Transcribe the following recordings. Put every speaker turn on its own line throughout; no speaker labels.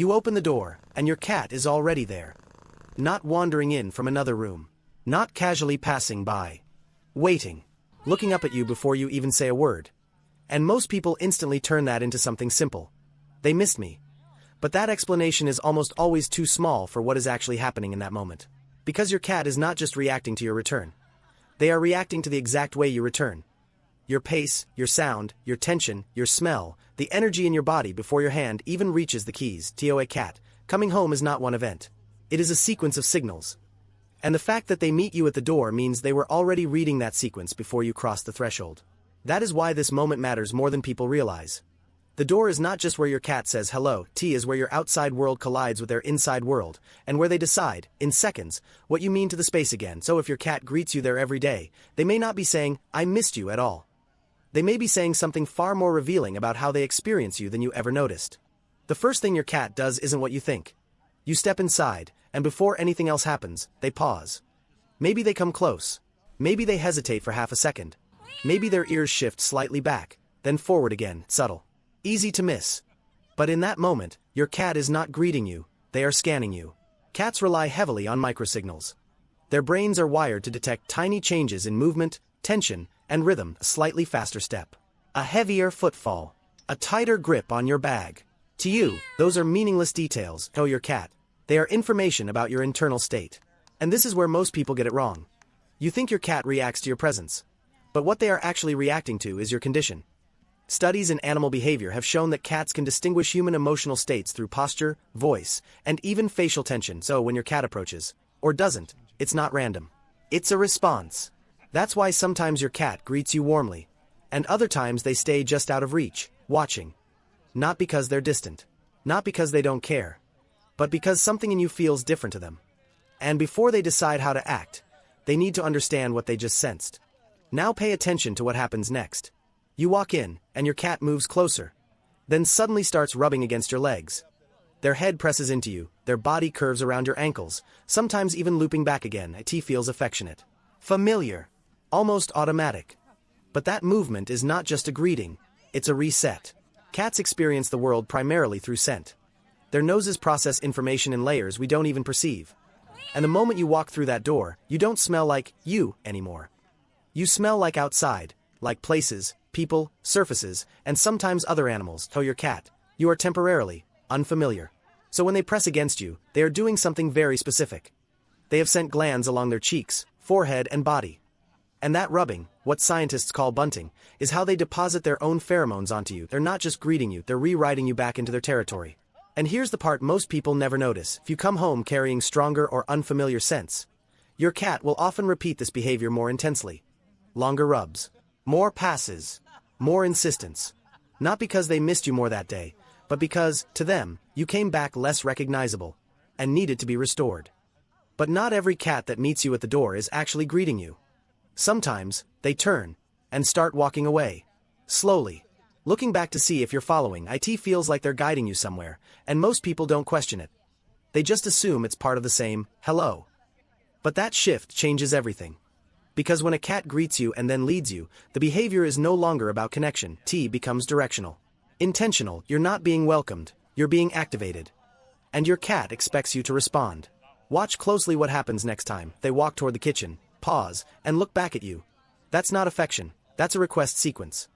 You open the door, and your cat is already there. Not wandering in from another room. Not casually passing by. Waiting. Looking up at you before you even say a word. And most people instantly turn that into something simple. They missed me. But that explanation is almost always too small for what is actually happening in that moment. Because your cat is not just reacting to your return. They are reacting to the exact way you return. Your pace, your sound, your tension, your smell, the energy in your body before your hand even reaches the keys. To a cat, coming home is not one event. It is a sequence of signals. And the fact that they meet you at the door means they were already reading that sequence before you crossed the threshold. That is why this moment matters more than people realize. The door is not just where your cat says hello, T is where your outside world collides with their inside world, and where they decide, in seconds, what you mean to the space again. So if your cat greets you there every day, they may not be saying, "I missed you" at all. They may be saying something far more revealing about how they experience you than you ever noticed. The first thing your cat does isn't what you think. You step inside, and before anything else happens, they pause. Maybe they come close. Maybe they hesitate for half a second. Maybe their ears shift slightly back, then forward again, subtle. Easy to miss. But in that moment, your cat is not greeting you, they are scanning you. Cats rely heavily on microsignals. Their brains are wired to detect tiny changes in movement, tension, and rhythm. A slightly faster step. A heavier footfall. A tighter grip on your bag. To you, those are meaningless details. To your cat, they are information about your internal state. And this is where most people get it wrong. You think your cat reacts to your presence. But what they are actually reacting to is your condition. Studies in animal behavior have shown that cats can distinguish human emotional states through posture, voice, and even facial tension. So when your cat approaches, or doesn't, it's not random. It's a response. That's why sometimes your cat greets you warmly, and other times they stay just out of reach, watching. Not because they're distant. Not because they don't care. But because something in you feels different to them. And before they decide how to act, they need to understand what they just sensed. Now pay attention to what happens next. You walk in, and your cat moves closer. Then suddenly starts rubbing against your legs. Their head presses into you, their body curves around your ankles, sometimes even looping back again. It feels affectionate. Familiar. Almost automatic. But that movement is not just a greeting, it's a reset. Cats experience the world primarily through scent. Their noses process information in layers we don't even perceive. And the moment you walk through that door, you don't smell like you anymore. You smell like outside, like places, people, surfaces, and sometimes other animals. To your cat, you are temporarily unfamiliar. So when they press against you, they are doing something very specific. They have scent glands along their cheeks, forehead, and body. And that rubbing, what scientists call bunting, is how they deposit their own pheromones onto you. They're not just greeting you, they're rewriting you back into their territory. And here's the part most people never notice. If you come home carrying stronger or unfamiliar scents, your cat will often repeat this behavior more intensely. Longer rubs. More passes. More insistence. Not because they missed you more that day, but because, to them, you came back less recognizable, and needed to be restored. But not every cat that meets you at the door is actually greeting you. Sometimes, they turn, and start walking away. Slowly. Looking back to see if you're following. It feels like they're guiding you somewhere, and most people don't question it. They just assume it's part of the same, hello. But that shift changes everything. Because when a cat greets you and then leads you, the behavior is no longer about connection. T becomes directional. Intentional. You're not being welcomed, you're being activated. And your cat expects you to respond. Watch closely what happens next time. They walk toward the kitchen, pause, and look back at you. That's not affection, that's a request sequence.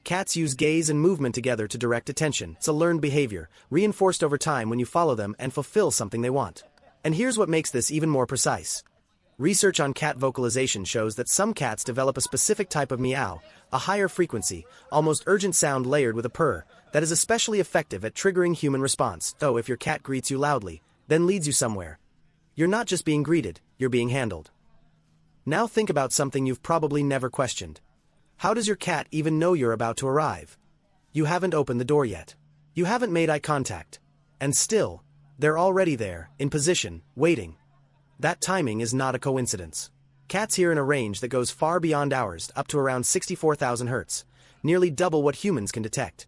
Cats use gaze and movement together to direct attention. It's a learned behavior, reinforced over time when you follow them and fulfill something they want. And here's what makes this even more precise. Research on cat vocalization shows that some cats develop a specific type of meow, a higher frequency, almost urgent sound layered with a purr, that is especially effective at triggering human response. So if your cat greets you loudly, then leads you somewhere, you're not just being greeted, you're being handled. Now think about something you've probably never questioned. How does your cat even know you're about to arrive? You haven't opened the door yet. You haven't made eye contact. And still, they're already there, in position, waiting. That timing is not a coincidence. Cats hear in a range that goes far beyond ours, up to around 64,000 Hz, nearly double what humans can detect.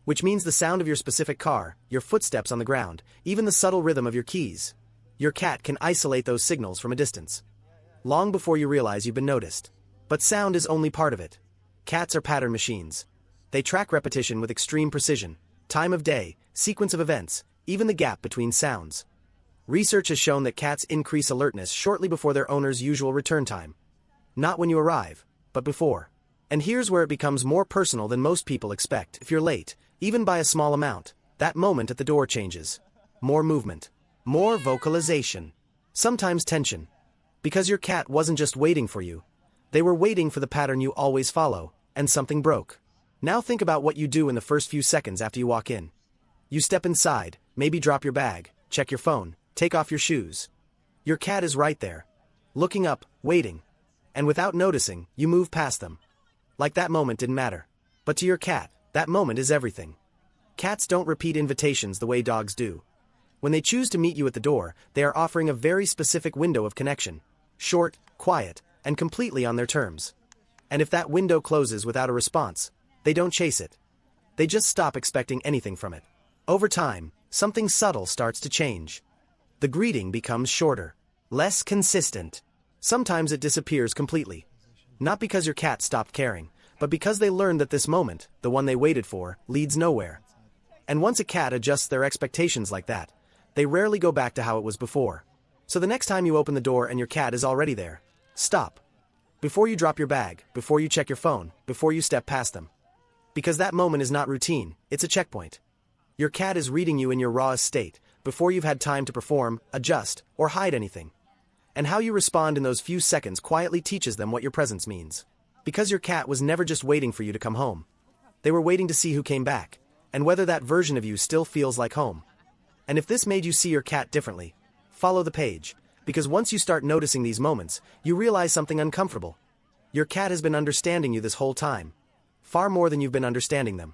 Which means the sound of your specific car, your footsteps on the ground, even the subtle rhythm of your keys. Your cat can isolate those signals from a distance. Long before you realize you've been noticed. But sound is only part of it. Cats are pattern machines. They track repetition with extreme precision. Time of day, sequence of events, even the gap between sounds. Research has shown that cats increase alertness shortly before their owner's usual return time. Not when you arrive, but before. And here's where it becomes more personal than most people expect. If you're late, even by a small amount, that moment at the door changes. More movement. More vocalization. Sometimes tension. Because your cat wasn't just waiting for you. They were waiting for the pattern you always follow, and something broke. Now think about what you do in the first few seconds after you walk in. You step inside, maybe drop your bag, check your phone, take off your shoes. Your cat is right there. Looking up, waiting. And without noticing, you move past them. Like that moment didn't matter. But to your cat, that moment is everything. Cats don't repeat invitations the way dogs do. When they choose to meet you at the door, they are offering a very specific window of connection. Short, quiet, and completely on their terms. And if that window closes without a response, they don't chase it. They just stop expecting anything from it. Over time, something subtle starts to change. The greeting becomes shorter, less consistent. Sometimes it disappears completely. Not because your cat stopped caring, but because they learned that this moment, the one they waited for, leads nowhere. And once a cat adjusts their expectations like that, they rarely go back to how it was before. So the next time you open the door and your cat is already there, stop. Before you drop your bag, before you check your phone, before you step past them. Because that moment is not routine, it's a checkpoint. Your cat is reading you in your rawest state, before you've had time to perform, adjust, or hide anything. And how you respond in those few seconds quietly teaches them what your presence means. Because your cat was never just waiting for you to come home. They were waiting to see who came back, and whether that version of you still feels like home. And if this made you see your cat differently, follow the page, because once you start noticing these moments, you realize something uncomfortable. Your cat has been understanding you this whole time. Far more than you've been understanding them.